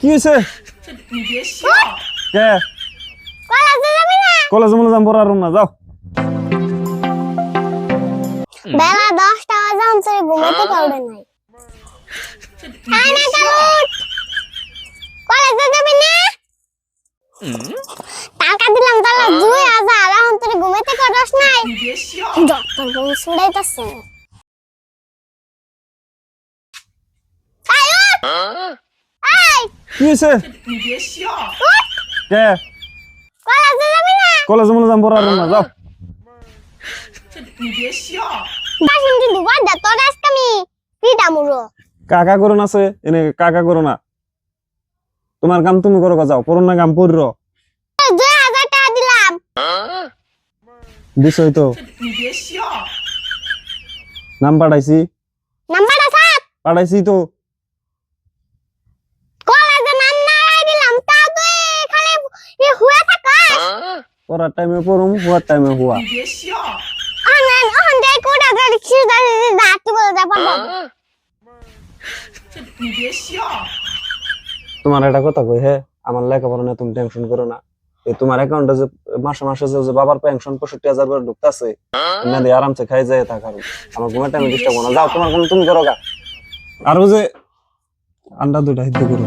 কি হয়েছে? কে কলেজে মনে যাম পড়ার না যাও। বেলা 10টা বাজে অন্তরে ঘুমাতে পারবে নাই। কলেজে যাবি না? টাকা দিলাম তাহলে 2000 অন্তরে ঘুমাতে পারছ নাই। ডক্টর বল ছুড়াইতাছে। কি হয়েছে? কে কলেজে যাবি না? কলেজে মনে যাম পড়ার না যাও। বাসন্তী দুবার দা তোর আজকে আমি পিটা মুরো। কাকা করুন আছে এনে কাকা করো না, তোমার কাম তুমি করো, যাও করো না কাম পড়র 2000 টাকা দিলাম। বিষয় তো নাম পাঠাইছি নাম্বারটা সাত পাঠাইছি তো। কলেজে নাম নাই দিলাম তা তুই খালি হুয়া থাকাস। পড়ার টাইমে পড়ুম, হুয়ার টাইমে হুয়া। অন দেই কোডা গাড়ি খিদা দাঁত বলে যা পারবো। তোমার একটা কথা কই, হ্যাঁ আমার লেখাপড়া নিয়ে তুমি টেনশন করো না। এই তোমার অ্যাকাউন্টে যে মাসে মাসে যে বাবার পেনশন 65,000 করে ঢুকতাছে, না দিয়ে আরামসে খাই যায় তা কারণ আমার ঘুমের টাইমে ডিস্টার্ব করো না, যাও তোমার কাম তুমি করো গা। আর ওই যে আন্ডা দুইটা হিদ্ধ করো।